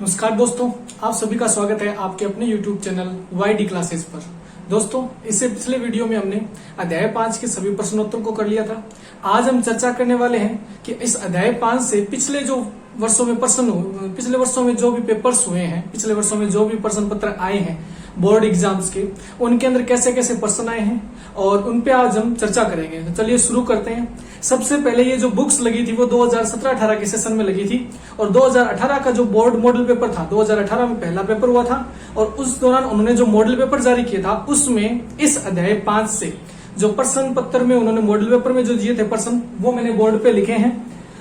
नमस्कार दोस्तों, आप सभी का स्वागत है आपके अपने YouTube चैनल YD क्लासेस पर। दोस्तों, इससे पिछले वीडियो में हमने अध्याय 5 के सभी प्रश्नोत्तर को कर लिया था। आज हम चर्चा करने वाले हैं कि इस अध्याय 5 से पिछले वर्षों में जो भी पेपर्स हुए हैं, पिछले वर्षों में जो भी प्रश्न पत्र आए हैं बोर्ड एग्जाम्स के, उनके अंदर कैसे कैसे प्रश्न आए हैं और उन पे आज हम चर्चा करेंगे। तो चलिए शुरू करते हैं। सबसे पहले ये जो बुक्स लगी थी वो 2017-18 के सेशन में लगी थी और 2018 का जो बोर्ड मॉडल पेपर था, 2018 में पहला पेपर हुआ था और उस दौरान उन्होंने जो मॉडल पेपर जारी किया था उसमें इस अध्याय 5 से जो प्रश्न पत्र में उन्होंने मॉडल पेपर में जो दिए थे प्रश्न, वो मैंने बोर्ड पे लिखे हैं।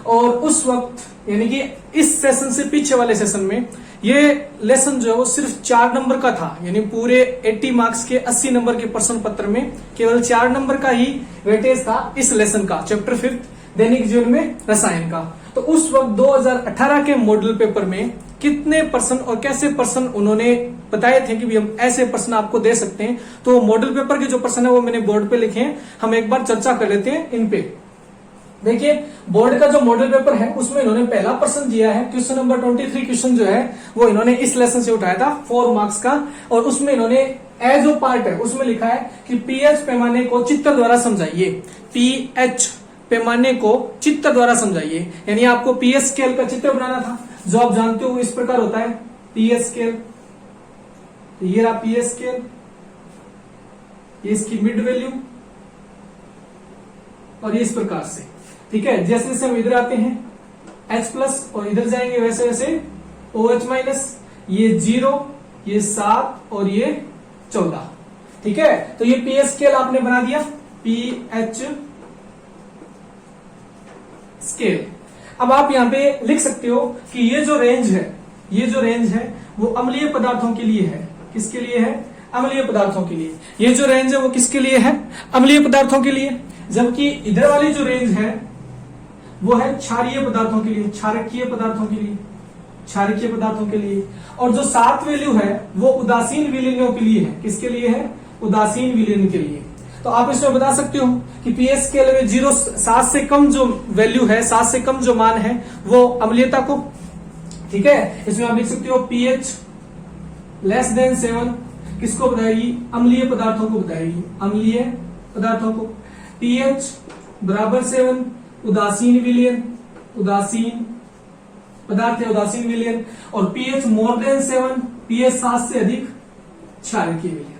और उस वक्त यानी कि इस सेशन से पीछे वाले सेशन में ये लेसन जो है वो सिर्फ 4 नंबर का था, यानी पूरे 80 मार्क्स के 80 नंबर के प्रश्न पत्र में केवल 4 नंबर का ही वेटेज था इस लेसन का, चैप्टर 5 दैनिक जीवन में रसायन का। तो उस वक्त 2018 के मॉडल पेपर में कितने प्रश्न और कैसे प्रश्न उन्होंने बताए थे कि भी हम ऐसे प्रश्न आपको दे सकते हैं। तो मॉडल पेपर के जो प्रश्न है वो मैंने बोर्ड पे लिखे हैं, हम एक बार चर्चा कर लेते हैं इन पे। देखिए, बोर्ड का जो मॉडल पेपर है उसमें इन्होंने पहला प्रश्न दिया है, क्वेश्चन नंबर 23 क्वेश्चन जो है वो इन्होंने इस लेसन से उठाया था 4 मार्क्स का। और उसमें इन्होंने ए जो पार्ट है उसमें लिखा है कि पीएच पैमाने को चित्र द्वारा समझाइए। पीएच पैमाने को चित्र द्वारा समझाइए, यानी आपको पीएच स्केल का चित्र बनाना था, जो आप जानते हो इस प्रकार होता है पीएच स्केल। ये रहा पीएच स्केल, ये इसकी मिड वैल्यू और ये इस प्रकार से, ठीक है। जैसे जैसे हम इधर आते हैं H+ और इधर जाएंगे वैसे वैसे OH-, ये 0, ये 7 और ये 14, ठीक है। तो ये पीएच स्केल आपने बना दिया, पीएच स्केल। अब आप यहां पे लिख सकते हो कि ये जो रेंज है वो अम्लीय पदार्थों के लिए है। किसके लिए है? अम्लीय पदार्थों के लिए। ये जो रेंज है वो किसके लिए है? अम्लीय पदार्थों के लिए। जबकि इधर वाली जो रेंज है वो है क्षारीय पदार्थों के लिए, क्षारकीय पदार्थों के लिए, क्षारकीय पदार्थों के लिए। और जो 7 वैल्यू है वो उदासीन विलीनों के लिए है। किसके लिए है? उदासीन विलीन के लिए। तो आप इसमें बता सकते हो कि पीएच स्केल में 7 से कम जो वैल्यू है, 7 से कम जो मान है वो अम्लीयता को, ठीक है। इसमें आप लिख सकते हो pH < 7 किसको बताएगी? अम्लीय पदार्थों को बताएगी, अम्लीय पदार्थों को। pH = 7 उदासीन विलयन, उदासीन पदार्थ है, उदासीन विलयन। और pH < 7 pH 7 से अधिक क्षारकीय विलयन।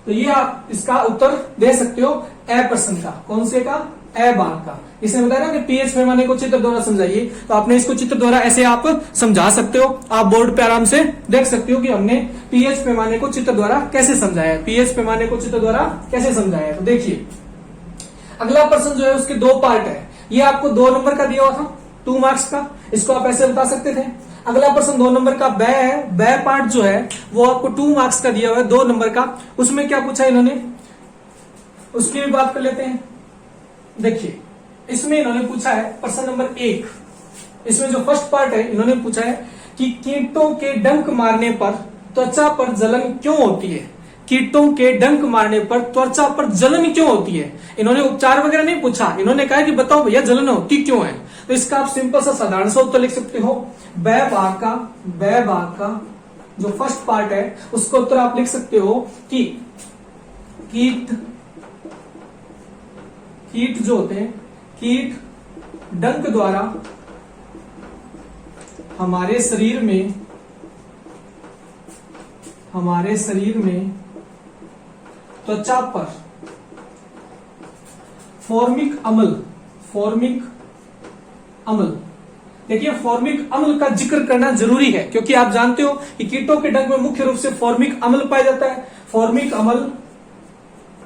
तो ये आप इसका उत्तर दे सकते हो ए प्रश्न का। कौन से का? ए भाग का। इसने बताया ना कि पीएच पैमाने को चित्र द्वारा समझाइए, तो आपने इसको चित्र द्वारा ऐसे आप समझा सकते हो। आप बोर्ड पे आराम से देख सकते हो कि हमने पीएच पैमाने को चित्र द्वारा कैसे समझाया है, पीएच पैमाने को चित्र द्वारा कैसे समझाया है। तो देखिए, अगला प्रश्न जो है उसके 2 पार्ट है। ये आपको 2 नंबर का दिया हुआ था, 2 मार्क्स का, इसको आप ऐसे बता सकते थे। अगला प्रश्न 2 नंबर का बै है। बै पार्ट जो है वो आपको 2 मार्क्स का दिया हुआ है, 2 नंबर का। उसमें क्या पूछा इन्होंने, उसकी भी बात कर लेते हैं। देखिए, इसमें इन्होंने पूछा है प्रश्न नंबर 1, इसमें जो फर्स्ट पार्ट है इन्होंने पूछा है कि कीटों के डंक मारने पर त्वचा पर जलन क्यों होती है। कीटों के डंक मारने पर त्वचा पर जलन क्यों होती है। इन्होंने उपचार वगैरह नहीं पूछा, इन्होंने कहा कि बताओ भैया जलन होती क्यों है। तो इसका आप सिंपल सा साधारण सा उत्तर लिख सकते हो। बै भाग का जो फर्स्ट पार्ट है उसका उत्तर आप लिख सकते हो कि कीट जो होते हैं, कीट डंक द्वारा हमारे शरीर में त्वचा पर फॉर्मिक अम्ल, देखिए फॉर्मिक अम्ल का जिक्र करना जरूरी है, क्योंकि आप जानते हो कि कीटों के डंक में मुख्य रूप से फॉर्मिक अम्ल पाया जाता है। फॉर्मिक अम्ल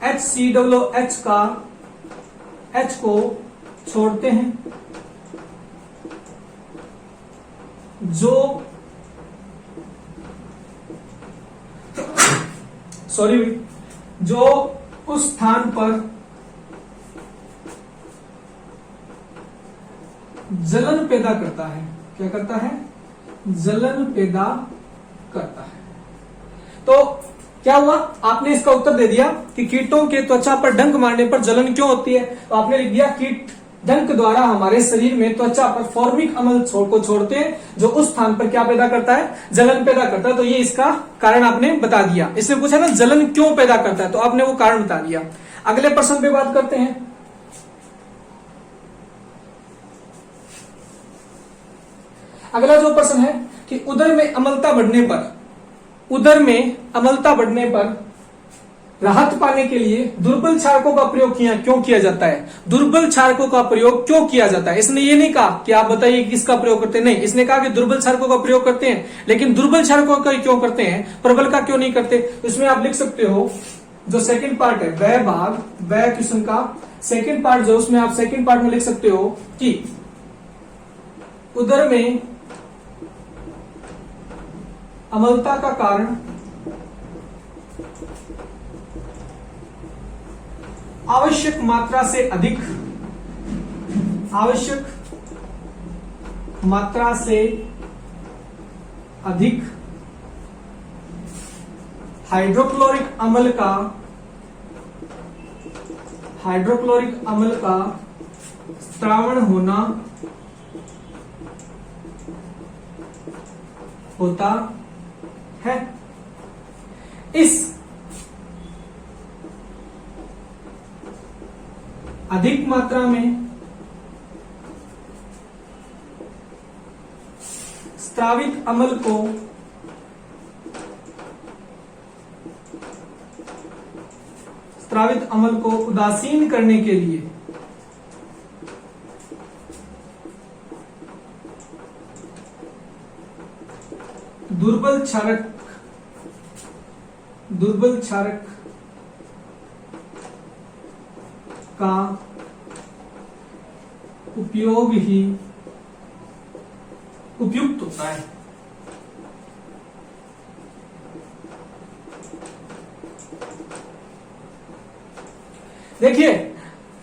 HCOOH का H को छोड़ते हैं, जो उस स्थान पर जलन पैदा करता है। क्या करता है? जलन पैदा करता है। तो क्या हुआ? आपने इसका उत्तर दे दिया कि कीटों के त्वचा पर डंक मारने पर जलन क्यों होती है। तो आपने लिख दिया कीट डंक द्वारा हमारे शरीर में त्वचा पर फॉर्मिक अम्ल को छोड़ते हैं, जो उस स्थान पर क्या पैदा करता है, जलन पैदा करता है। तो ये इसका कारण आपने बता दिया। इसमें पूछा ना जलन क्यों पैदा करता है, तो आपने वो कारण बता दिया। अगले प्रश्न पे बात करते हैं। अगला जो प्रश्न है कि उदर में अम्लता बढ़ने पर राहत पाने के लिए दुर्बल क्षारकों का प्रयोग क्यों किया जाता है? दुर्बल क्षारकों का प्रयोग क्यों किया जाता है? इसने ये नहीं कहा कि आप बताइए किसका प्रयोग करते हैं, नहीं, इसने कहा कि दुर्बल क्षारकों का प्रयोग करते हैं। लेकिन दुर्बल क्षारकों का क्यों करते हैं, प्रबल का क्यों नहीं करते? तो इसमें आप लिख सकते हो जो सेकंड पार्ट है, वह भाग, वह क्वेश्चन का सेकंड पार्ट जो, उसमें आप सेकंड पार्ट में लिख सकते हो कि उदर में अम्लता का कारण आवश्यक मात्रा से अधिक हाइड्रोक्लोरिक अम्ल का स्त्रावण होता है। इस अधिक मात्रा में स्रावित अम्ल को उदासीन करने के लिए दुर्बल क्षारक का उपयोग ही उपयुक्त होता है। देखिए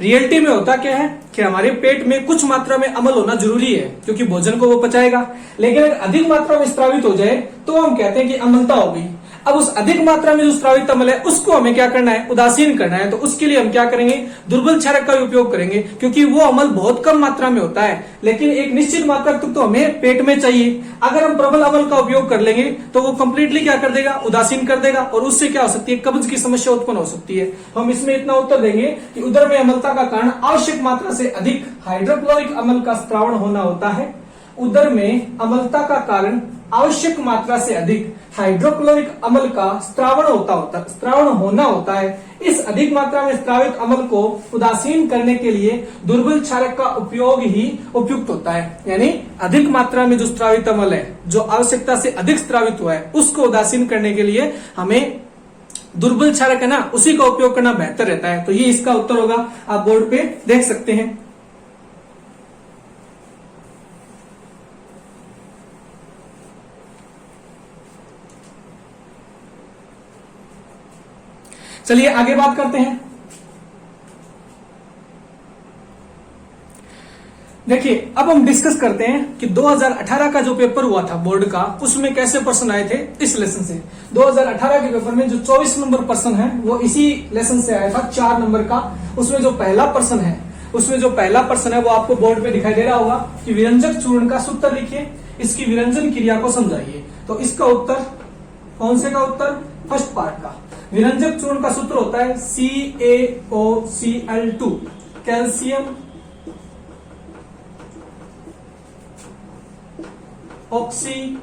रियलिटी में होता क्या है कि हमारे पेट में कुछ मात्रा में अम्ल होना जरूरी है, क्योंकि भोजन को वो पचाएगा। लेकिन अगर अधिक मात्रा में स्रावित हो जाए तो हम कहते हैं कि अम्लता हो गई। अब उस अधिक मात्रा में जो स्रावित अम्ल है उसको हमें क्या करना है, उदासीन करना है। तो उसके लिए हम क्या करेंगे, दुर्बल क्षारक का उपयोग करेंगे, क्योंकि वो अम्ल बहुत कम मात्रा में होता है, लेकिन एक निश्चित मात्रा तक तो हमें पेट में चाहिए। अगर हम प्रबल अम्ल का उपयोग कर लेंगे तो वो कंप्लीटली क्या कर देगा, उदासीन कर देगा, और उससे क्या हो सकती है, कब्ज की समस्या उत्पन्न हो सकती है। तो हम इसमें इतना उत्तर देंगे कि उदर में अम्लता का कारण आवश्यक मात्रा से अधिक हाइड्रोक्लोरिक अम्ल का स्त्रावण होना होता है। उदर में अम्लता का कारण आवश्यक मात्रा से अधिक हाइड्रोक्लोरिक अम्ल का स्त्रावण होना होता है। इस अधिक मात्रा में स्रावित अम्ल को उदासीन करने के लिए दुर्बल क्षारक का उपयोग ही उपयुक्त होता है। यानी अधिक मात्रा में जो स्रावित अम्ल है, जो आवश्यकता से अधिक स्रावित हुआ है, उसको उदासीन करने के लिए हमें दुर्बल क्षारक है ना, उसी का उपयोग करना बेहतर रहता है। तो ये इसका उत्तर होगा, आप बोर्ड पे देख सकते हैं। चलिए आगे बात करते हैं। देखिए अब हम डिस्कस करते हैं कि 2018 का जो पेपर हुआ था बोर्ड का, उसमें कैसे प्रश्न आए थे इस लेसन से। 2018 के पेपर में जो 24 नंबर प्रश्न है वो इसी लेसन से आया था, 4 नंबर का। उसमें जो पहला प्रश्न है वो आपको बोर्ड पे दिखाई दे रहा होगा कि विरंजक चूर्ण का सूत्र लिखिए, इसकी विरंजन क्रिया को समझाइए। तो इसका उत्तर कौन से का उत्तर, फर्स्ट पार्ट का। विरंजक चूर्ण का सूत्र होता है CaOCl2, कैल्शियम ऑक्सीक्लोराइड,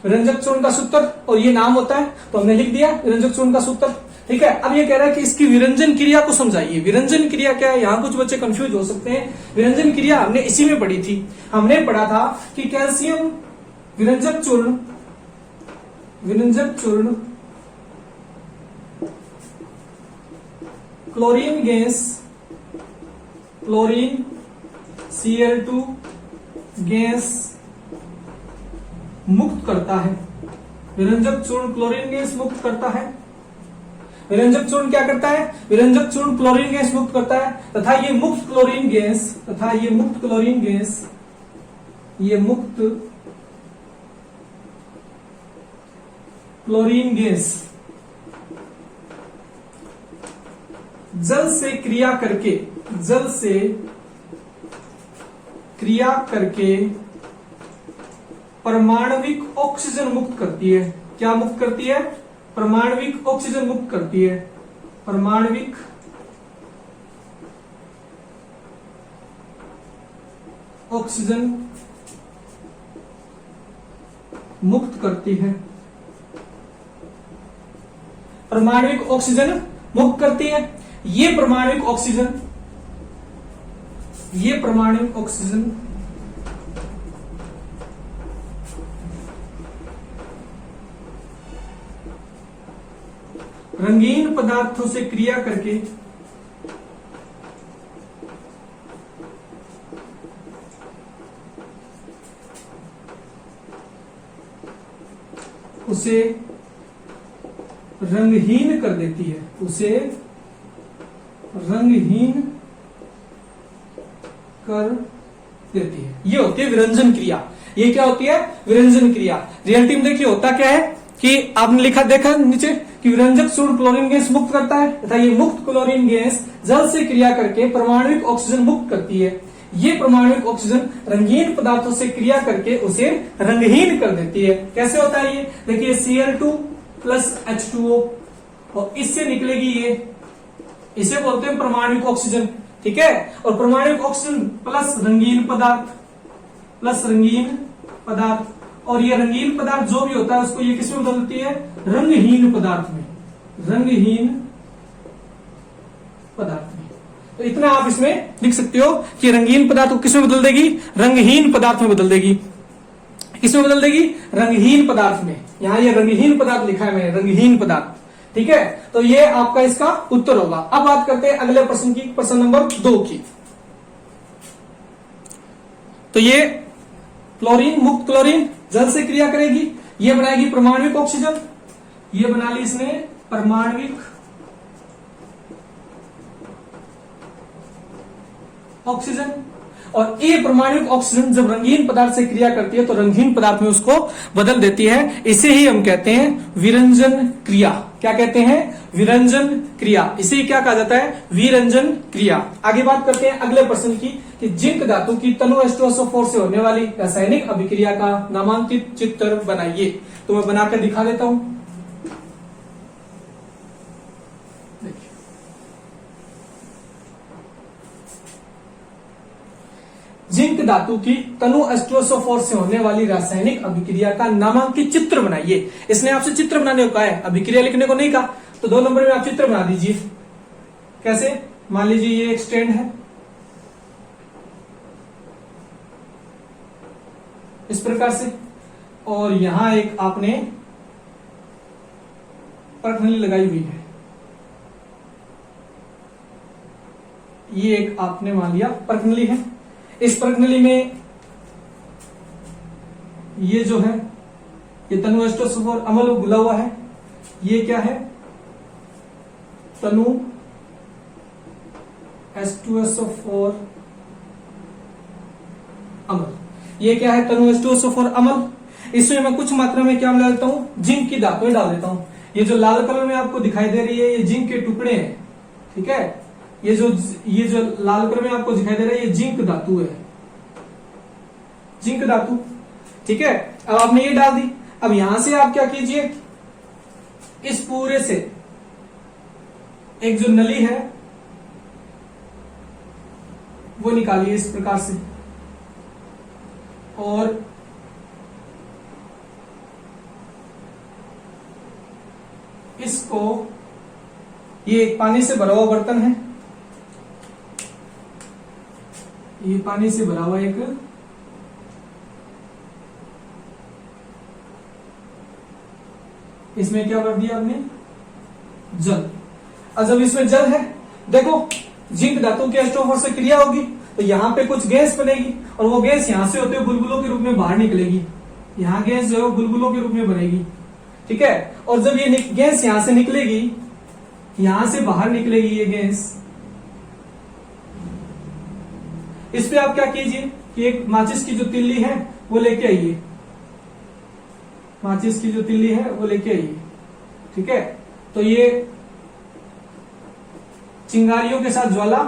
विरंजक चूर्ण का सूत्र, और ये नाम होता है तो हमने लिख दिया विरंजक चूर्ण का सूत्र। ठीक है, अब ये कह रहा है कि इसकी विरंजन क्रिया को समझाइए। विरंजन क्रिया क्या है, यहां कुछ बच्चे कंफ्यूज हो सकते हैं। विरंजन क्रिया हमने इसी में पढ़ी थी, हमने पढ़ा था कि कैल्शियम विरंजक चूर्ण क्लोरीन Cl2 गैस मुक्त करता है। विरंजक चूर्ण क्लोरीन गैस मुक्त करता है। विरंजक चूर्ण क्या करता है, विरंजक चूर्ण क्लोरीन गैस मुक्त करता है, तथा ये मुक्त क्लोरीन जल से क्रिया करके परमाणविक ऑक्सीजन मुक्त करती है। क्या मुक्त करती है? परमाणविक ऑक्सीजन मुक्त करती है। परमाणविक ऑक्सीजन मुक्त करती है। परमाणविक ऑक्सीजन मुक्त करती है। ये परमाणविक ऑक्सीजन रंगीन पदार्थों से क्रिया करके उसे रंगहीन कर देती है। उसे रंगहीन कर देती है। ये होती है विरंजन क्रिया। ये क्या होती है? विरंजन क्रिया। रियलिटी में देखिए होता क्या है कि आपने लिखा देखा नीचे कि विरंजक सूर्ण क्लोरीन गैस मुक्त करता है तथा ये मुक्त क्लोरीन गैस जल से क्रिया करके परमाणुक ऑक्सीजन मुक्त करती है। ये परमाणुक ऑक्सीजन रंगीन पदार्थों से क्रिया करके उसे रंगहीन कर देती है। कैसे होता है ये? देखिए Cl2 प्लस H2O और इससे निकलेगी ये, इसे बोलते हैं परमाणुक ऑक्सीजन। ठीक है, और परमाणुक ऑक्सीजन प्लस रंगीन पदार्थ और ये रंगीन पदार्थ जो भी होता है उसको ये किसमें बदलती है? रंगहीन पदार्थ में। तो इतना आप इसमें लिख सकते हो कि रंगीन पदार्थ को किसमें बदल देगी? रंगहीन पदार्थ में बदल देगी। किसमें बदल देगी? रंगहीन पदार्थ में। यहां ये रंगहीन पदार्थ लिखा है मैंने, रंगहीन पदार्थ। ठीक है, तो ये आपका इसका उत्तर होगा। अब बात करते हैं अगले प्रश्न की, प्रश्न नंबर 2 की। तो ये क्लोरीन, मुक्त क्लोरीन जल से क्रिया करेगी, ये बनाएगी परमाणुक ऑक्सीजन, ये बना ली इसने परमाणुक ऑक्सीजन। और ये परमाणुक ऑक्सीजन जब रंगीन पदार्थ से क्रिया करती है तो रंगीन पदार्थ में उसको बदल देती है। इसे ही हम कहते हैं विरंजन क्रिया। क्या कहते हैं? विरंजन क्रिया। इसे ही क्या कहा जाता है? विरंजन क्रिया। आगे बात करते हैं अगले प्रश्न की कि जिंक धातु की तनु H2SO4 से होने वाली रासायनिक अभिक्रिया का नामांकित चित्र बनाइए। तो मैं बनाकर दिखा देता हूं। जिंक धातु की तनु H2SO4 से होने वाली रासायनिक अभिक्रिया का नामांकित चित्र बनाइए। इसने आपसे चित्र बनाने को कहा है, अभिक्रिया लिखने को नहीं कहा। तो 2 नंबर में आप चित्र बना दीजिए। कैसे? मान लीजिए ये एक स्टैंड है, इस प्रकार से, और यहां एक आपने परखनली लगाई हुई है। ये एक आपने मान लिया परखनली है। इस परखनली में ये जो है ये तनु H2SO4 अम्ल घुला हुआ है। ये क्या है? तनु H2SO4 अम्ल। ये क्या है? तनु H2SO4 अम्ल। इसमें मैं कुछ मात्रा में क्या मिला देता हूं? जिंक की धातुएं डाल देता हूं। ये जो लाल कलर में आपको दिखाई दे रही है ये जिंक के टुकड़े हैं। ठीक है, ये जो लाल कलर में आपको दिखाई दे रहा है ये जिंक धातु है, जिंक धातु। ठीक है, अब आपने ये डाल दी। अब यहां से आप क्या कीजिए, इस पूरे से एक जो नली है वो निकालिए इस प्रकार से, और इसको, ये एक पानी से भरा हुआ बर्तन है, ये पानी से भरा हुआ एक इसमें क्या भर दिया आपने? जल। अब जब इसमें जल है, देखो जिंक धातु के H2O4 से क्रिया होगी तो यहां पे कुछ गैस बनेगी और वो गैस यहां से होते हुए बुलबुलों के रूप में बाहर निकलेगी। यहां गैस जो है वो बुलबुलों के रूप में बनेगी। ठीक है, और जब ये गैस यहां से निकलेगी, यहां से बाहर निकलेगी ये गैस, इस पे आप क्या कीजिए कि एक माचिस की जो तिल्ली है वो लेके आइए, माचिस की जो तिल्ली है वो लेके आइए। ठीक है, तो ये चिंगारियों के साथ ज्वाला,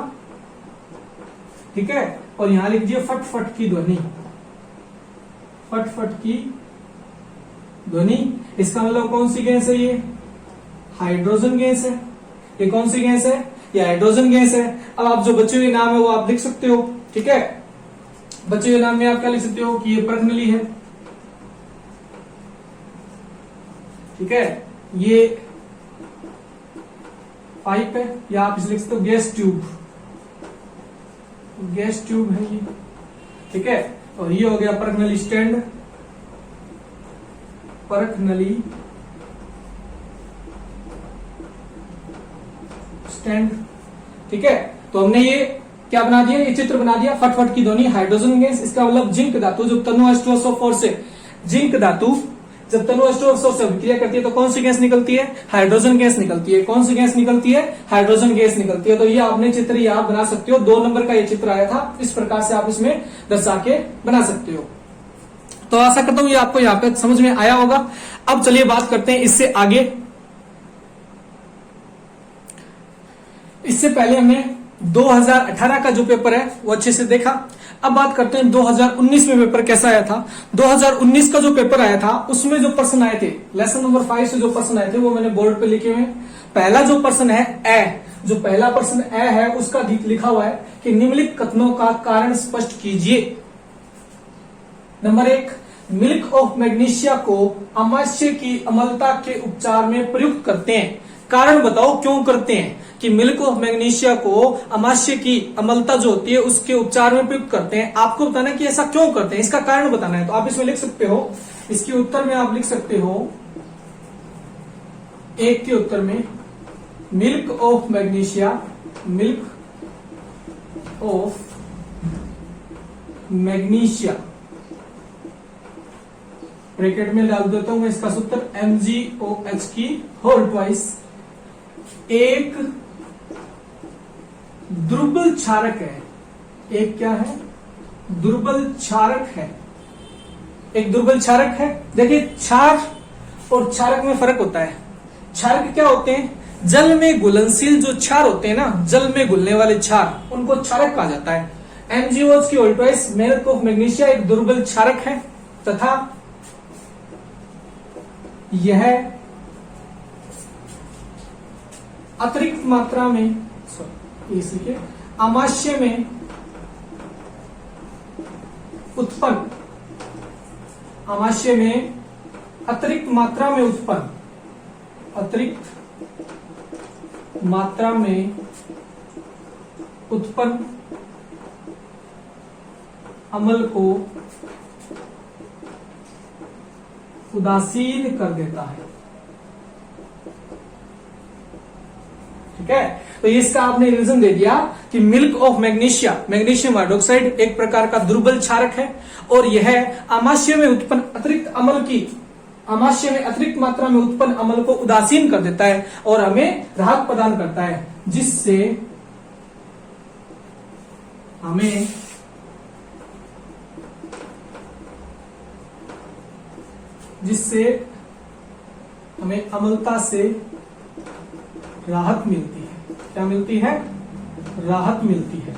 ठीक है। और यहां लिख दीजिए फट फट की ध्वनि, फट फट की ध्वनि। इसका मतलब कौन सी गैस है? ये हाइड्रोजन गैस है। ये कौन सी गैस है? ये हाइड्रोजन गैस है। अब आप जो बचे हुए नाम है वो आप लिख सकते हो, ठीक है। बचे हुए नाम में आप क्या लिख सकते हो कि ये परखनली है, ठीक है। ये पाइप है, या आप इसे लिख सकते हो गैस ट्यूब, गैस ट्यूब है ये, ठीक है। और ये हो गया परखनली स्टैंड, परखनली स्टैंड, ठीक है। तो हमने ये क्या बना दिया, ये चित्र बना दिया, फटफट की ध्वनि हाइड्रोजन गैस। इसका मतलब जिंक धातु जब तनु H2SO4 से, जिंक धातु जब तनु H2SO4 से अभिक्रिया करती है तो कौन सी गैस निकलती है? हाइड्रोजन गैस निकलती है। कौन सी गैस निकलती है? हाइड्रोजन गैस निकलती है। तो ये आपने चित्र याद बना सकते हो, 2 नंबर का ये चित्र आया था, इस प्रकार से आप इसमें दर्शा के बना सकते हो। तो आशा करता हूं ये आपको यहाँ पे समझ में आया होगा। अब चलिए बात करते हैं इससे आगे। इससे पहले हमने 2018 का जो पेपर है वो अच्छे से देखा। अब बात करते हैं 2019 में पेपर कैसा आया था। 2019 का जो पेपर आया था उसमें जो प्रश्न आए थे, लेसन नंबर 5 से जो प्रश्न आए थे वो मैंने बोर्ड पे लिखे हुए हैं। पहला जो प्रश्न है ए, जो पहला प्रश्न ए है उसका लिखा हुआ है कि निम्नलिखित कथनों का कारण स्पष्ट कीजिए। नंबर 1, मिल्क ऑफ मैग्नीशिया को अमाशय की अम्लता के उपचार में प्रयुक्त करते हैं। कारण बताओ क्यों करते हैं कि मिल्क ऑफ मैग्नीशिया को अमाशय की अम्लता जो होती है उसके उपचार में प्रयुक्त करते हैं। आपको बताना है कि ऐसा क्यों करते हैं, इसका कारण बताना है। तो आप इसमें लिख सकते हो, इसके उत्तर में आप लिख सकते हो, 1 के उत्तर में milk of magnesia, milk of magnesia, bracket में डाल देता हूं मैं इसका सूत्र MgOH की होल ट्वाइस, एक दुर्बल क्षारक है। एक क्या है? दुर्बल क्षारक है, एक दुर्बल क्षारक है। देखिए क्षार और क्षारक में फर्क होता है। क्षारक क्या होते हैं? जल में घुलनशील जो क्षार होते हैं ना, जल में घुलने वाले क्षार, उनको क्षारक कहा जाता है। MgOH की whole twice, milk of magnesia एक दुर्बल क्षारक है तथा यह अतिरिक्त मात्रा में अमाशय में उत्पन्न, अमाशय में अतिरिक्त मात्रा में उत्पन्न, अतिरिक्त मात्रा में उत्पन्न अम्ल को उदासीन कर देता है, ठीक है। तो इसका आपने रीजन दे दिया कि milk of magnesia, magnesium hydroxide एक प्रकार का दुर्बल क्षारक है और यह अमाशय में उत्पन्न अतिरिक्त अम्ल की, अमाशय में अतिरिक्त मात्रा में उत्पन्न अम्ल को उदासीन कर देता है और हमें राहत प्रदान करता है, जिससे हमें अम्लता से राहत मिलती है। क्या मिलती है? राहत मिलती है।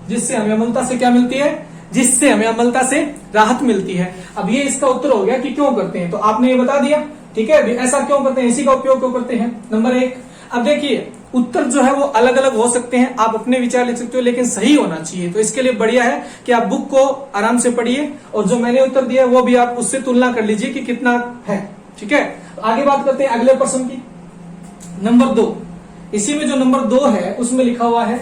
जिससे हमें अम्लता से क्या मिलती है? जिससे हमें अम्लता से राहत मिलती है। अब ये इसका उत्तर हो गया कि क्यों करते हैं, तो आपने ये बता दिया, ठीक है। ऐसा क्यों करते हैं, इसी का उपयोग क्यों करते हैं, नंबर 1। अब देखिए उत्तर जो है वो अलग अलग हो सकते हैं, आप अपने विचार लिख सकते हो, लेकिन सही होना चाहिए। तो इसके लिए बढ़िया है कि आप बुक को आराम से पढ़िए और जो मैंने उत्तर दिया है वो भी आप उससे तुलना कर लीजिए कि कितना है, ठीक है। आगे बात करते हैं अगले प्रश्न की, नंबर 2। इसी में जो नंबर 2 है उसमें लिखा हुआ है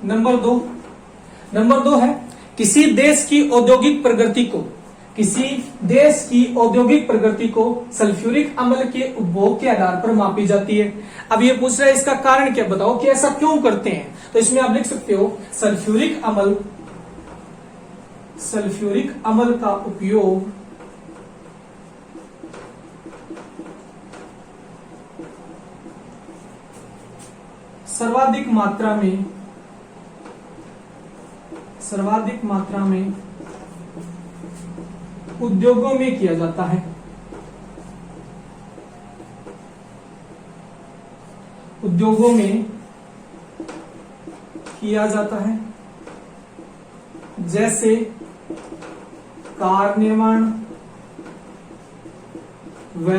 नंबर 2 है किसी देश की औद्योगिक प्रगति को सल्फ्यूरिक अम्ल के उपभोग के आधार पर मापी जाती है। अब ये पूछ रहा है इसका कारण क्या बताओ कि ऐसा क्यों करते हैं। तो इसमें आप लिख सकते हो सल्फ्यूरिक अम्ल का उपयोग सर्वाधिक मात्रा में उद्योगों में किया जाता है। उद्योगों में किया जाता है, जैसे कार निर्माण व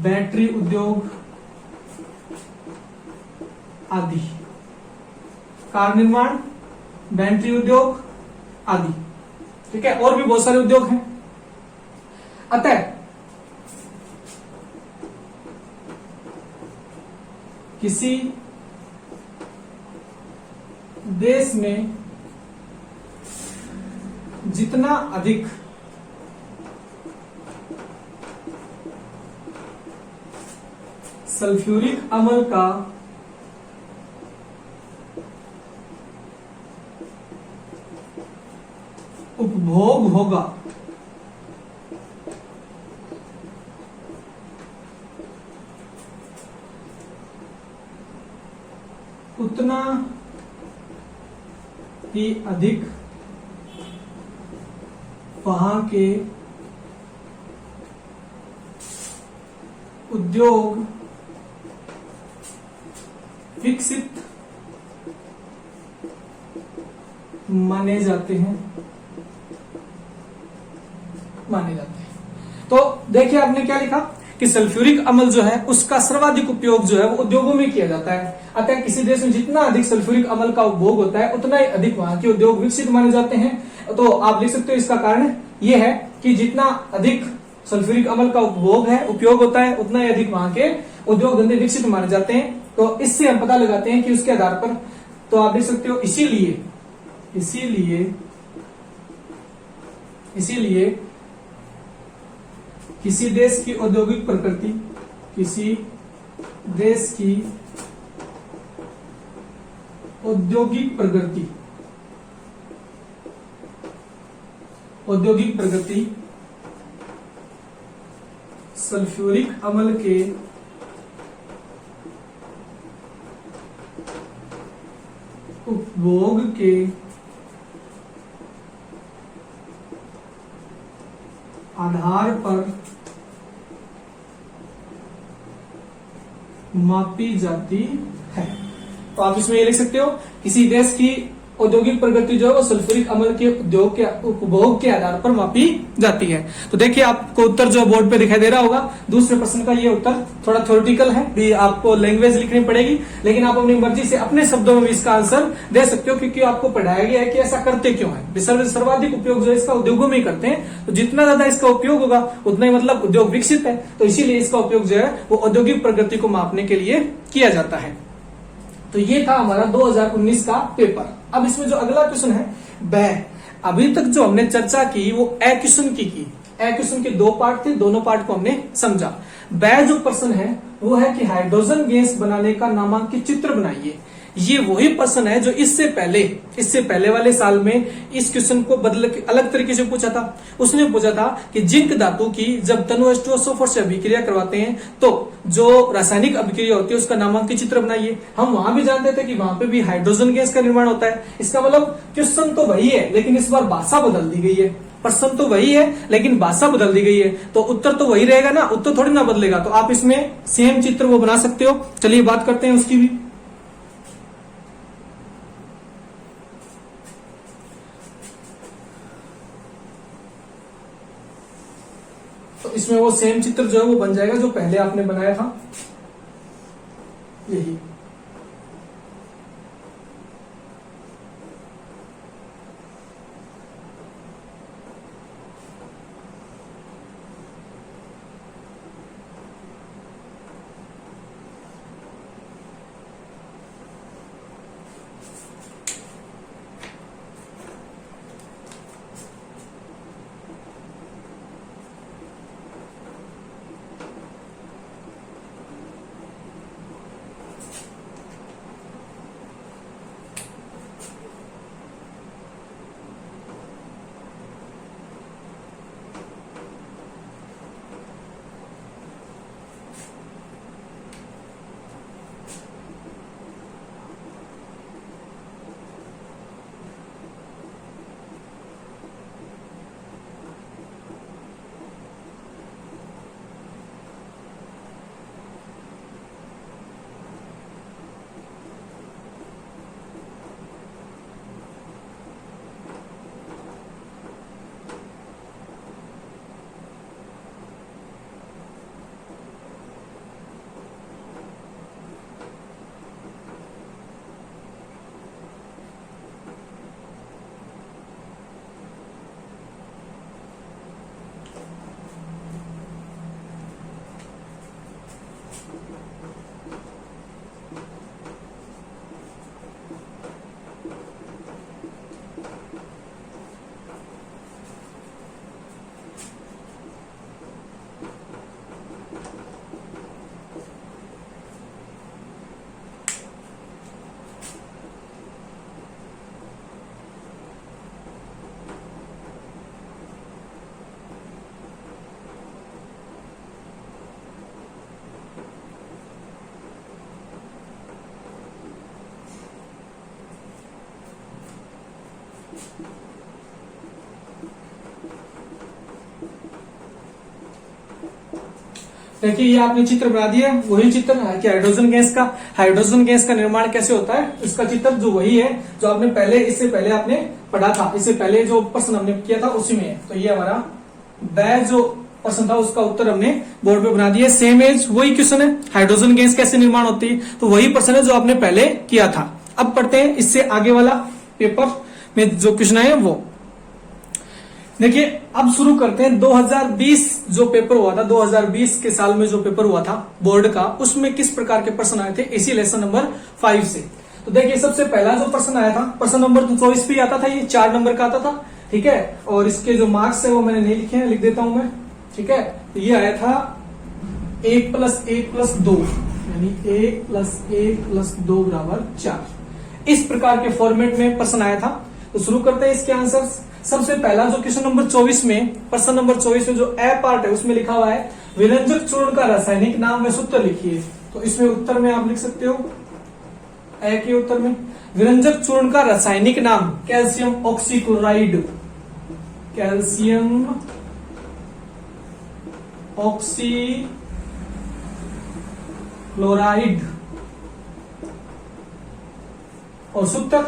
बैटरी उद्योग आदि। कार निर्माण, बैटरी उद्योग आदि, ठीक है। और भी बहुत सारे उद्योग हैं। अतः किसी देश में जितना अधिक सल्फ्यूरिक अम्ल का उपभोग होगा, उतना ही अधिक वहां के उद्योग विकसित माने जाते हैं। तो देखिए आपने क्या लिखा कि सल्फ्यूरिक अम्ल जो है उसका सर्वाधिक उपयोग जो है वो उद्योगों में किया जाता है। अतः किसी देश में जितना अधिक सल्फ्यूरिक अम्ल का उपभोग होता है उतना ही अधिक वहां के उद्योग विकसित माने जाते हैं। तो आप लिख सकते हो इसका कारण ये है कि जितना अधिक सल्फ्यूरिक अम्ल का उपयोग होता है उतना ही अधिक वहां के उद्योग धंधे विकसित माने जाते हैं। तो इससे हम पता लगाते हैं कि उसके आधार पर, तो आप लिख सकते हो इसीलिए किसी देश की औद्योगिक प्रगति सल्फ्यूरिक अम्ल के उपभोग के आधार पर मापी जाती है। तो आप इसमें ये लिख सकते हो, किसी देश की औद्योगिक प्रगति जो है वो सल्फ्यूरिक अम्ल के उद्योग के उपभोग के आधार पर मापी जाती है। तो देखिए आपको उत्तर जो बोर्ड पे दिखाई दे रहा होगा। दूसरे प्रश्न का ये उत्तर थोड़ा थ्योरेटिकल है, भी आपको लैंग्वेज लिखनी पड़ेगी, लेकिन आप अपनी मर्जी से अपने शब्दों में भी इसका आंसर दे सकते हो, क्योंकि आपको पढ़ाया गया है कि ऐसा करते क्यों है। सर्वाधिक उपयोग जो है इसका उद्योगों में ही करते हैं, तो जितना ज्यादा इसका उपयोग होगा उतना ही मतलब उद्योग विकसित है, तो इसीलिए इसका उपयोग जो है वो औद्योगिक प्रगति को मापने के लिए किया जाता है। तो ये था हमारा 2019 का पेपर। अब इसमें जो अगला क्वेश्चन है वह, अभी तक जो हमने चर्चा की वो ए क्वेश्चन की ए क्वेश्चन के 2 पार्ट थे, दोनों पार्ट को हमने समझा। वह जो प्रश्न है वो है कि हाइड्रोजन गैस बनाने का नामांकित चित्र बनाइए। ये वही प्रश्न है जो इससे पहले वाले साल में इस क्वेश्चन को बदल के अलग तरीके से पूछा था। उसने पूछा था कि जिंक धातु की जब तनु H2SO4 से अभिक्रिया करवाते हैं तो जो रासायनिक अभिक्रिया होती है उसका नामांकित चित्र बनाइए। हम वहां भी जानते थे कि वहां पे भी हाइड्रोजन गैस का निर्माण होता है। इसका मतलब क्वेश्चन तो वही है, लेकिन इस बार भाषा बदल दी गई है। प्रश्न तो वही है लेकिन भाषा बदल दी गई है, तो उत्तर तो वही रहेगा ना, उत्तर थोड़ी ना बदलेगा। तो आप इसमें सेम चित्र वो बना सकते हो। चलिए बात करते हैं उसकी भी। तो इसमें वो सेम चित्र जो है वो बन जाएगा जो पहले आपने बनाया था, यही। देखिए ये आपने चित्र बना दिया, वही चित्र कि हाइड्रोजन गैस का निर्माण कैसे होता है, इसका चित्र जो वही है जो आपने पहले, इससे पहले आपने पढ़ा था, इससे पहले जो प्रश्न हमने किया था उसी में है। तो ये हमारा वह जो प्रश्न था उसका उत्तर हमने बोर्ड पे बना दिया। सेम एज वही क्वेश्चन है, हाइड्रोजन गैस कैसे निर्माण होती है, तो वही प्रश्न है जो आपने पहले किया था। अब पढ़ते हैं इससे आगे वाला पेपर में जो क्वेश्चन है वो देखिए। अब शुरू करते हैं 2020 जो पेपर हुआ था, 2020 के साल में जो पेपर हुआ था बोर्ड का, उसमें किस प्रकार के प्रश्न आए थे इसी लेसन नंबर 5 से। तो देखिए सबसे पहला जो प्रश्न आया था, प्रश्न नंबर तो 24 पे आता था, ये 4 नंबर का आता था, ठीक है। और इसके जो मार्क्स है वो मैंने नहीं लिखे हैं, लिख देता हूं मैं, ठीक है। तो ये आया था 1 + 1 + 2 यानी 1 + 1 + 2 = 4। इस प्रकार के फॉर्मेट में प्रश्न आया था। तो शुरू करते हैं इसके आंसर। सबसे पहला जो क्वेश्चन नंबर 24 में, प्रश्न नंबर 24 में जो ए पार्ट है उसमें लिखा हुआ है विरंजक चूर्ण का रासायनिक नाम व सूत्र लिखिए। तो इसमें उत्तर में आप लिख सकते हो, ए के उत्तर में विरंजक चूर्ण का रासायनिक नाम कैल्शियम ऑक्सीक्लोराइड, कैल्शियम ऑक्सीक्लोराइड। और सूत्र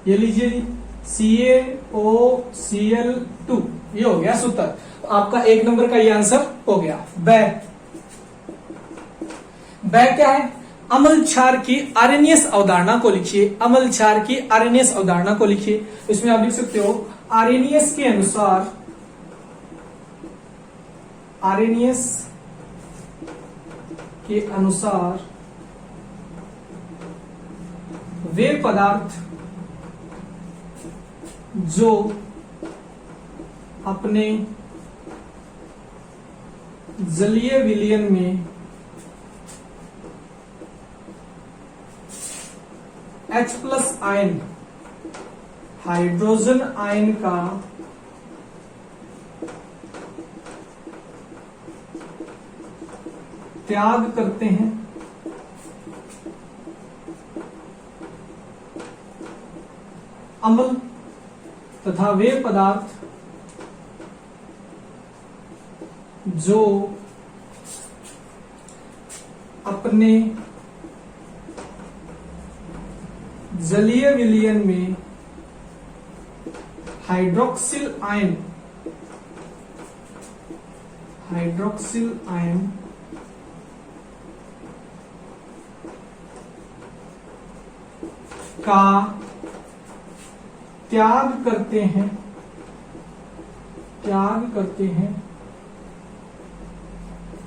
ये लीजिए CaOCl2, ये हो गया सूत्र। तो आपका 1 नंबर का ये आंसर हो गया। बै क्या है, अम्ल क्षार की आरएनएस अवधारणा को लिखिए, अम्ल क्षार की आरएनएस अवधारणा को लिखिए। इसमें आप लिख सकते हो आरएनएस के अनुसार, आरएनएस के अनुसार वे पदार्थ जो अपने जलीय विलयन में H+ आयन, हाइड्रोजन आयन का त्याग करते हैं, अम्ल तथा वे पदार्थ जो अपने जलीय विलयन में हाइड्रोक्सिल आयन का त्याग करते हैं,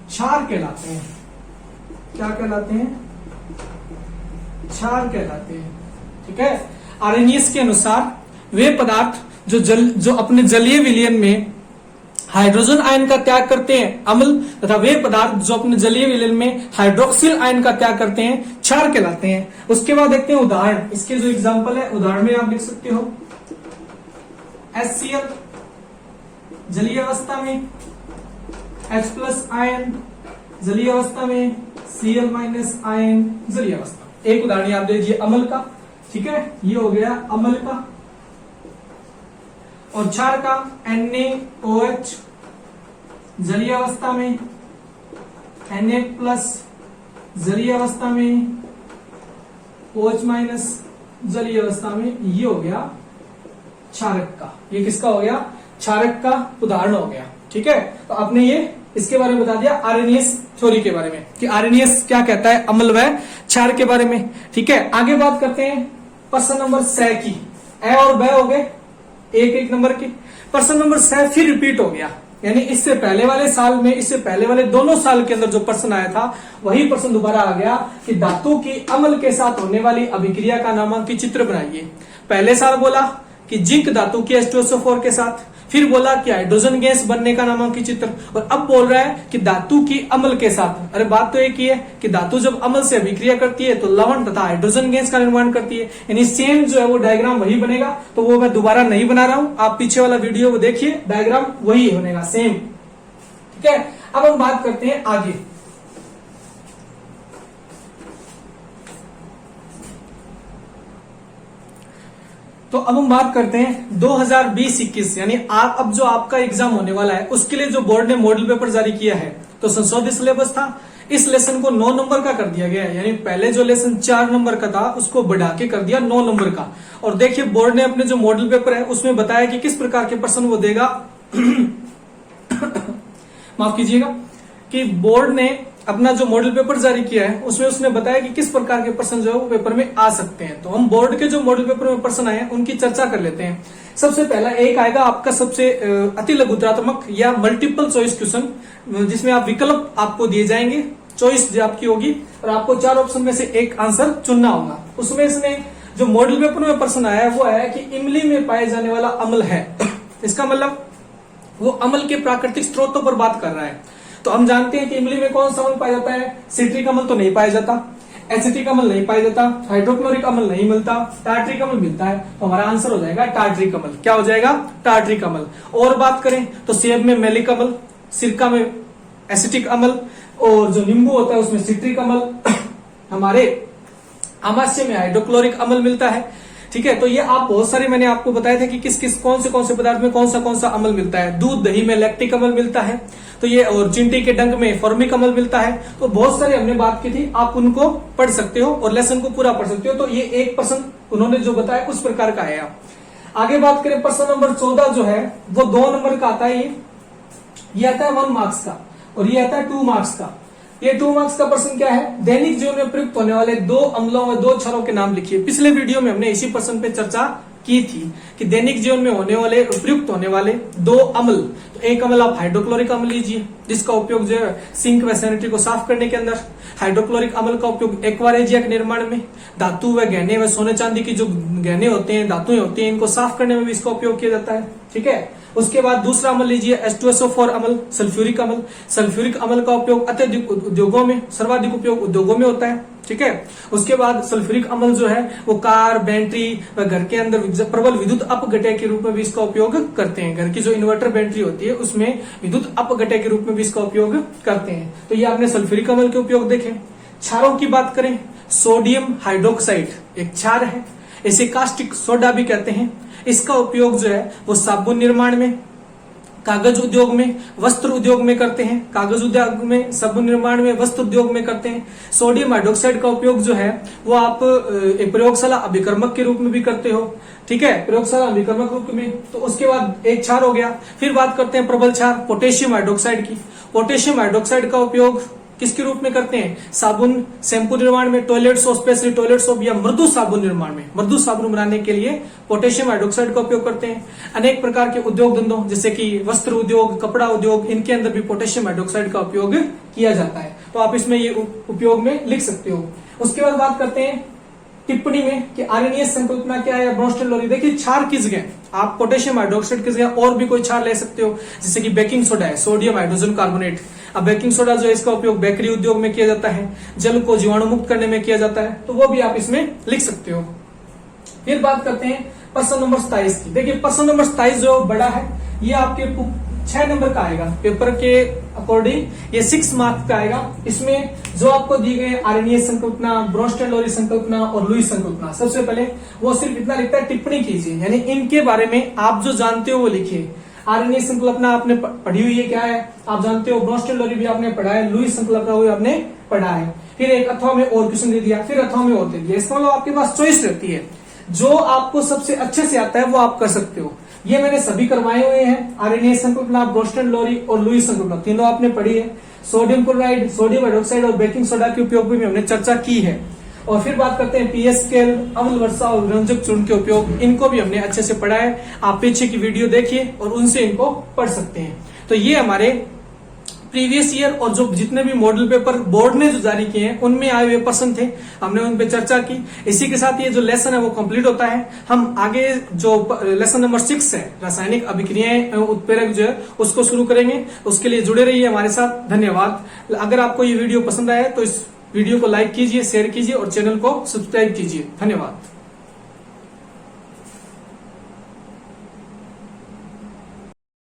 क्षार कहलाते हैं। क्या कहलाते हैं? क्षार कहलाते हैं, ठीक है। आरएनएस के अनुसार वे पदार्थ जो अपने जलीय विलयन में हाइड्रोजन आयन का त्याग करते हैं, अम्ल, तथा वे पदार्थ जो अपने जलीय विलयन में हाइड्रोक्सिल आयन का त्याग करते हैं, क्षार कहलाते हैं। उसके बाद देखते हैं उदाहरण, इसके जो एग्जांपल है उदाहरण में आप लिख सकते हो HCl जलीय अवस्था में, H+ आयन जलीय अवस्था में, Cl- आयन जलीय अवस्था। एक उदाहरण आप दे दीजिए अम्ल का, ठीक है, ये हो गया अम्ल का। और क्षार का NaOH जलीय अवस्था में, Na+ जलीय अवस्था में, OH- जलीय अवस्था में, ये हो गया क्षारक का। ये किसका हो गया? क्षारक का उदाहरण हो गया, ठीक है। तो आपने ये इसके बारे में बता दिया आरएनएस थ्योरी के बारे में कि आरएनएस क्या कहता है, अम्ल व क्षार के बारे में, ठीक है। आगे बात करते हैं प्रश्न नंबर 6 की। ए और ब हो गए एक नंबर के। प्रश्न नंबर 6 फिर रिपीट हो गया, यानी इससे पहले वाले साल में, इससे पहले वाले दोनों साल के अंदर जो प्रश्न आया था वही प्रश्न दोबारा आ गया कि धातु की अम्ल के साथ होने वाली अभिक्रिया का नामांकित चित्र बनाइए। पहले साल बोला कि जिंक धातु की H2SO4 के साथ, फिर बोला कि हाइड्रोजन गैस बनने का नामांकित चित्र, और अब बोल रहा है कि धातु की अम्ल के साथ। अरे बात तो एक ही है कि धातु जब अम्ल से अभिक्रिया करती है तो लवण तथा हाइड्रोजन गैस का निर्माण करती है, यानी सेम जो है वो डायग्राम वही बनेगा। तो वो मैं दोबारा नहीं बना रहा हूं, आप पीछे वाला वीडियो देखिए, डायग्राम वही बनेगा सेम, ठीक है। अब हम बात करते हैं आगे। तो अब हम बात करते हैं 2020-21 यानी अब जो आपका एग्जाम होने वाला है उसके लिए जो बोर्ड ने मॉडल पेपर जारी किया है तो संशोधित सिलेबस था। इस लेसन को 9 नंबर का कर दिया गया है, यानी पहले जो लेसन 4 नंबर का था उसको बढ़ा के कर दिया 9 नंबर का। और देखिए बोर्ड ने अपने जो मॉडल पेपर है उसमें बताया कि किस प्रकार के प्रश्न वो देगा माफ कीजिएगा, कि बोर्ड ने अपना जो मॉडल पेपर जारी किया है उसमें उसने बताया कि किस प्रकार के प्रश्न जो है वो पेपर में आ सकते हैं। तो हम बोर्ड के जो मॉडल पेपर में प्रश्न आए हैं उनकी चर्चा कर लेते हैं। सबसे पहला एक आएगा आपका सबसे अति लघुत्रात्मक या मल्टीपल चॉइस क्वेश्चन, जिसमें आप विकल्प आपको दिए जाएंगे, चॉइस जो आपकी होगी और आपको 4 ऑप्शन में से एक आंसर चुनना होगा। उसमें इसने जो मॉडल पेपर में प्रश्न आया है वो आया कि इमली में पाए जाने वाला अम्ल है। इसका मतलब वो अम्ल के प्राकृतिक स्रोतों पर बात कर रहा है। तो हम जानते हैं कि इमली में कौन सा अम्ल पाया जाता है, सिट्रिक अम्ल तो नहीं पाया जाता, एसिटिक अम्ल नहीं पाया जाता, हाइड्रोक्लोरिक अम्ल नहीं मिलता, टार्ट्रिक अम्ल मिलता है। तो हमारा आंसर हो जाएगा टार्ट्रिक अम्ल। क्या हो जाएगा? टार्ट्रिक अम्ल। और बात करें तो सेब में मैलिक अम्ल, सिरका में एसिटिक अम्ल और जो नींबू होता है उसमें सिट्रिक अम्ल, हमारे अमाशय में हाइड्रोक्लोरिक अम्ल मिलता है। ठीक है, तो ये आप बहुत सारे मैंने आपको बताए थे कि किस किस कौन से पदार्थ में कौन सा अम्ल मिलता है। दूध दही में लैक्टिक अम्ल मिलता है, तो ये, और चिंटी के डंक में फॉर्मिक अम्ल मिलता है। तो बहुत सारे हमने बात की थी, आप उनको पढ़ सकते हो और लेसन को पूरा पढ़ सकते हो। तो ये एक प्रश्न उन्होंने जो बताया उस प्रकार का है। आगे बात करें प्रश्न नंबर 14 जो है वो 2 नंबर का आता है। ये आता है 1 मार्क्स का और ये आता है 2 मार्क्स का। ये 2 मार्क्स का प्रश्न क्या है? दैनिक जीवन में प्रयुक्त होने वाले 2 अम्लों व 2 क्षारों के नाम लिखिए। पिछले वीडियो में हमने इसी प्रश्न पे चर्चा की थी कि दैनिक जीवन में होने वाले प्रयुक्त होने वाले 2 अम्ल। तो एक अम्ल आप हाइड्रोक्लोरिक अम्ल लीजिए, जिसका उपयोग जो है सिंक व सैनिटरी को साफ करने के अंदर। हाइड्रोक्लोरिक अम्ल का उपयोग एक्वारेजिया के निर्माण में, धातु व गहने व सोने चांदी की जो गहने होते हैं, धातुएं होती हैं, इनको साफ करने में भी इसका उपयोग किया जाता है। ठीक है, उसके बाद दूसरा अम्ल लीजिए H2SO4 अम्ल, सल्फ्यूरिक अम्ल। सल्फ्यूरिक अम्ल का उपयोग अत्यधिक उद्योगों में, सर्वाधिक उपयोग उद्योगों में होता है। ठीक है, उसके बाद सल्फ्यूरिक अम्ल जो है वो कार, बैटरी व घर के अंदर प्रबल विद्युत अपघटय के रूप में भी इसका उपयोग करते हैं। घर की जो इन्वर्टर बैटरी होती है उसमें विद्युत अपघटय के रूप में भी इसका उपयोग करते हैं। तो ये आपने सल्फ्यूरिक अम्ल के उपयोग देखे। क्षारों की बात करें, सोडियम हाइड्रोक्साइड एक क्षार है, इसे कास्टिक सोडा भी कहते हैं। इसका उपयोग जो है वो साबुन निर्माण में, कागज उद्योग में, वस्त्र उद्योग में करते हैं। कागज उद्योग में, साबुन निर्माण में, वस्त्र उद्योग में करते हैं। सोडियम हाइड्रोक्साइड का उपयोग जो है वो आप एक प्रयोगशाला अभिकर्मक के रूप में भी करते हो। ठीक है, प्रयोगशाला अभिकर्मक रूप में। तो उसके बाद एक क्षार हो गया। फिर बात करते हैं प्रबल क्षार पोटेशियम हाइड्रोक्साइड की। पोटेशियम हाइड्रोक्साइड का उपयोग किसके रूप में करते हैं? साबुन, शैम्पू निर्माण में, toilet soap, specially toilet soap या मृदु साबुन निर्माण में, मृदु साबुन बनाने के लिए पोटेशियम हाइड्रोक्साइड का उपयोग करते हैं। अनेक प्रकार के उद्योग धंधों जैसे कि वस्त्र उद्योग, कपड़ा उद्योग, इनके अंदर भी पोटेशियम हाइड्रोक्साइड का उपयोग किया जाता है। तो आप इसमें ये उपयोग में लिख सकते हो। उसके बाद बात करते हैं टिप्पणी में कि आरएनए संकल्पना क्या है, ब्रोंस्टेड लोरी। देखिए क्षार किस जगह आप पोटेशियम हाइड्रोक्साइड किस जगह और भी कोई क्षार ले सकते हो, जैसे कि बेकिंग सोडा है, सोडियम हाइड्रोजन कार्बोनेट। अब बेकिंग सोडा जो है इसका उपयोग बेकरी उद्योग में किया जाता है, जल को जीवाणु मुक्त करने में किया जाता है, तो वो भी आप इसमें लिख सकते हो। फिर बात करते हैं प्रश्न नंबर 27 की। देखिए प्रश्न नंबर 27 जो बड़ा है ये आपके 6 नंबर का आएगा पेपर के अकॉर्डिंग। ये 6 मार्क्स का आएगा। इसमें जो आपको दी गई आरएनए संकल्पना, ब्रोंस्टेड लोरी संकल्पना और लुईस संकल्पना, सबसे पहले वो सिर्फ इतना लिखता है टिप्पणी कीजिए, यानी इनके बारे में आप जो जानते हो वो लिखिए। आरएनए संकल्पना आपने पढ़ी हुई है, क्या है आप जानते हो। ब्रोंस्टेड लोरी भी आपने पढ़ा है, लुईस संकल्पना भी आपने पढ़ा है। फिर एक अथवा में और क्वेश्चन दे दिया, फिर अथवा में और दे दिया। इसका मतलब आपके पास चॉइस रहती है, जो आपको सबसे अच्छे से आता है वो आप कर सकते हो। ये मैंने सभी करवाए हुए हैं। आरएनए संकल्पना, ब्रोंस्टेड लोरी और लुईस संकल्पना तीनों आपने पढ़ी है। सोडियम क्लोराइड, सोडियम हाइड्रोक्साइड और बेकिंग सोडा के उपयोग भी हमने चर्चा की है। और फिर बात करते हैं पीएच स्केल, अम्ल वर्षा और रंजक चूर्ण के उपयोग, इनको भी हमने अच्छे से पढ़ा है। आप पीछे की वीडियो देखिए और उनसे इनको पढ़ सकते हैं। तो ये हमारे प्रीवियस ईयर और जो जितने भी मॉडल पेपर बोर्ड ने जो जारी किए हैं उनमें आए हुए प्रश्न थे, हमने उन पे चर्चा की। इसी के साथ ये जो लेसन है वो कंप्लीट होता है। हम आगे जो लेसन नंबर 6 है, रासायनिक अभिक्रियाएं एवं उत्प्रेरक जो है उसको शुरू करेंगे। उसके लिए जुड़े रहिए हमारे साथ। धन्यवाद। अगर आपको ये वीडियो पसंद आया तो इस वीडियो को लाइक कीजिए, शेयर कीजिए और चैनल को सब्सक्राइब कीजिए। धन्यवाद।